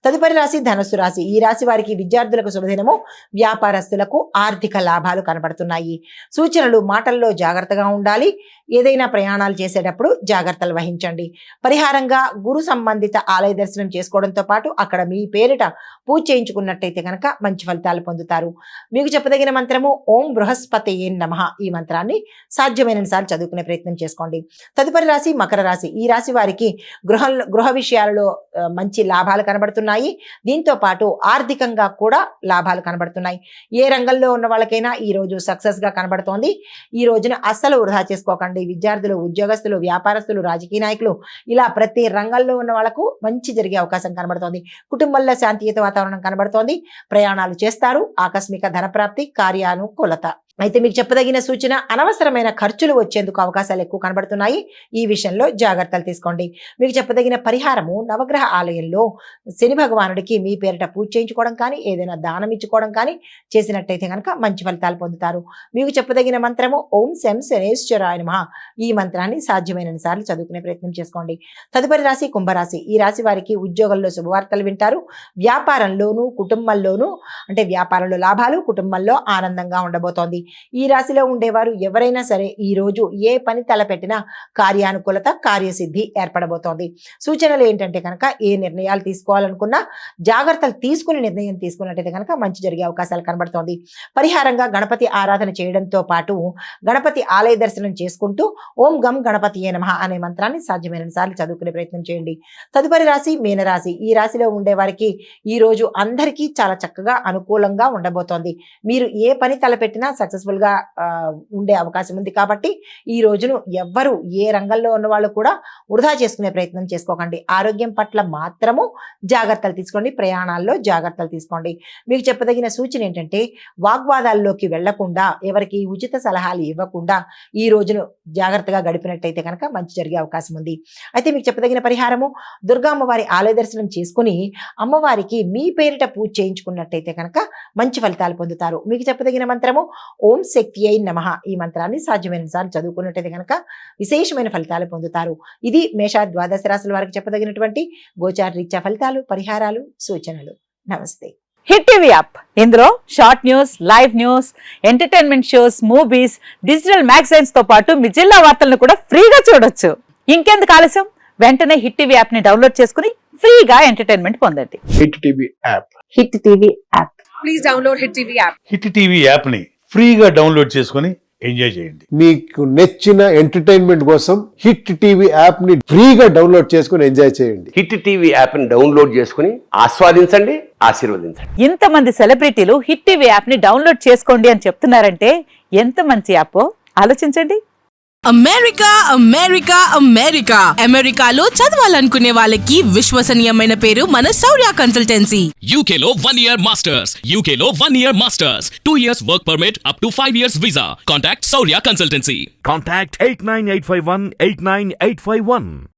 తదుపరి రాశి ధనుస్సు రాశి. ఈ రాశి వారికి విద్యార్థులకు శుభదినము, వ్యాపారస్తులకు ఆర్థిక లాభాలు కనబడుతున్నాయి. సూచనలు: మాటల్లో జాగ్రత్తగా ఉండాలి. ఏదైనా ప్రయాణాలు చేసేటప్పుడు జాగ్రత్తలు వహించండి. పరిహారంగా గురు సంబంధిత ఆలయ దర్శనం చేసుకోవడంతో పాటు అక్కడ మీ పేరిట పూజ చేయించుకున్నట్టయితే కనుక మంచి ఫలితాలు పొందుతారు. మీకు చెప్పదగిన మంత్రము ఓం బృహస్పతయే నమః. ఈ మంత్రాన్ని సాధ్యమైనన్ని సార్లు చదువుకునే ప్రయత్నం చేసుకోండి. తదుపరి రాశి మకర రాశి. ఈ రాశి వారికి గృహ విషయాలలో మంచి లాభాలు కనబడుతున్నాయి. దీంతో పాటు ఆర్థికంగా కూడా లాభాలు కనబడుతున్నాయి. ఏ రంగంలో ఉన్న వాళ్ళకైనా ఈ రోజు సక్సెస్ గా కనబడుతోంది. ఈ రోజున అస్సలు వృధా చేసుకోకండి. విద్యార్థులు, ఉద్యోగస్తులు, వ్యాపారస్తులు, రాజకీయ నాయకులు, ఇలా ప్రతి రంగంలో ఉన్న వాళ్ళకు మంచి జరిగే అవకాశం కనబడుతోంది. కుటుంబంలో శాంతియుత వాతావరణం కనబడుతోంది. ప్రయాణాలు చేస్తారు. ఆకస్మిక ధనప్రాప్తి, కార్యానుకూలత. అయితే మీకు చెప్పదగిన సూచన: అనవసరమైన ఖర్చులు వచ్చేందుకు అవకాశాలు ఎక్కువ కనబడుతున్నాయి. ఈ విషయంలో జాగ్రత్తలు తీసుకోండి. మీకు చెప్పదగిన పరిహారము నవగ్రహ ఆలయంలో శని భగవానుడికి మీ పేరిట పూజ చేయించుకోవడం కానీ, ఏదైనా దానం ఇచ్చుకోవడం కానీ చేసినట్టయితే కనుక మంచి ఫలితాలు పొందుతారు. మీకు చెప్పదగిన మంత్రము ఓం శం శనేశ్వరాయ నమః. ఈ మంత్రాన్ని సాధ్యమైనన్ని సార్లు చదువుకునే ప్రయత్నం చేసుకోండి. తదుపరి రాశి కుంభరాశి. ఈ రాశి వారికి ఉద్యోగంలో శుభవార్తలు వింటారు. వ్యాపారంలోనూ కుటుంబంలోనూ, అంటే వ్యాపారంలో లాభాలు, కుటుంబంలో ఆనందంగా ఉండబోతోంది. ఈ రాశిలో ఉండేవారు ఎవరైనా సరే ఈ రోజు ఏ పని తలపెట్టినా కార్యానుకూలత, కార్యసిద్ధి ఏర్పడబోతోంది. సూచనలు ఏంటంటే కనుక ఏ నిర్ణయాలు తీసుకోవాలనుకున్నా జాగ్రత్తలు తీసుకుని నిర్ణయం తీసుకున్నట్టయితే కనుక మంచి జరిగే అవకాశాలు కనబడుతోంది. పరిహారంగా గణపతి ఆరాధన చేయడంతో పాటు గణపతి ఆలయ దర్శనం చేసుకుంటూ ఓం గం గణపతియే నమః అనే మంత్రాన్ని సాధ్యమైన సార్లు చదువుకునే ప్రయత్నం చేయండి. తదుపరి రాశి మీనరాశి. ఈ రాశిలో ఉండే వారికి ఈ రోజు అందరికీ చాలా చక్కగా అనుకూలంగా ఉండబోతోంది. మీరు ఏ పని తలపెట్టినా సక్సెస్ఫుల్ గా ఉండే అవకాశం ఉంది. కాబట్టి ఈ రోజును ఎవ్వరు, ఏ రంగంలో ఉన్న వాళ్ళు కూడా వృధా చేసుకునే ప్రయత్నం చేసుకోకండి. ఆరోగ్యం పట్ల మాత్రము జాగ్రత్తలు తీసుకోండి. ప్రయాణాల్లో జాగ్రత్తలు తీసుకోండి. మీకు చెప్పదగిన సూచన ఏంటంటే వాగ్వాదాల్లోకి వెళ్లకుండా, ఎవరికి ఉచిత సలహాలు ఇవ్వకుండా ఈ రోజును జాగ్రత్తగా గడిపినట్టయితే కనుక మంచి జరిగే అవకాశం ఉంది. అయితే మీకు చెప్పదగిన పరిహారము దుర్గా అమ్మవారి ఆలయ దర్శనం చేసుకుని అమ్మవారికి మీ పేరిట పూజ చేయించుకున్నట్టయితే కనుక మంచి ఫలితాలు పొందుతారు. మీకు చెప్పదగిన మంత్రము ఓం శక్తియై నమః. ఈ మంత్రాన్ని సాధ్యమైన సార్లు చదువుకున్నట్టయితే కనుక విశేషమైన ఫలితాలు పొందుతారు. ఇది మేష ద్వాదశ రాశుల వారికి చెప్పదగినటువంటి గోచార రీత్యా ఫలితాలు, పరిహారాలు, సూచనలు. నమస్తే. హిట్ టీవీ యాప్, ఇందులో short news, live news, entertainment shows, movies, digital magazines తో పాటు మీ జిల్లా వార్తలను కూడా ఫ్రీగా చూడొచ్చు. ఇంకెందుకు ఆలస్యం? వెంటనే హిట్ టీవీ యాప్ ని డౌన్లోడ్ చేసుకుని ఫ్రీగా ఎంటర్టైన్మెంట్ పొందండి. Hit TV app. Hit TV app. Please download hit TV app. Hit TV app ని ఫ్రీగా డౌన్లోడ్ చేసుకుని ఎంజాయ్ చేయండి. మీకు నచ్చిన ఎంటర్టైన్మెంట్ కోసం హిట్ టీవీ యాప్ ని ఫ్రీగా డౌన్లోడ్ చేసుకుని ఎంజాయ్ చేయండి. హిట్ టీవీ యాప్ ని డౌన్లోడ్ చేసుకుని ఆస్వాదించండి, ఆశీర్వదించండి. ఇంతమంది సెలబ్రిటీలు హిట్ టీవీ యాప్ ని డౌన్లోడ్ చేసుకోండి అని చెప్తున్నారంటే ఎంత మంచి యాప్ ఆలోచించండి. అమెరికా అమెరికా అమెరికా అమెరికాలో చదవాలనుకునే వాళ్ళకి విశ్వసనీయమైన పేరు మన శౌర్య కన్సల్టెన్సీ. UK లో 1 year masters, UK లో 1 year masters, 2 years work permit up to 5 years visa. Contact Saurya Consultancy. Contact 89851 89851.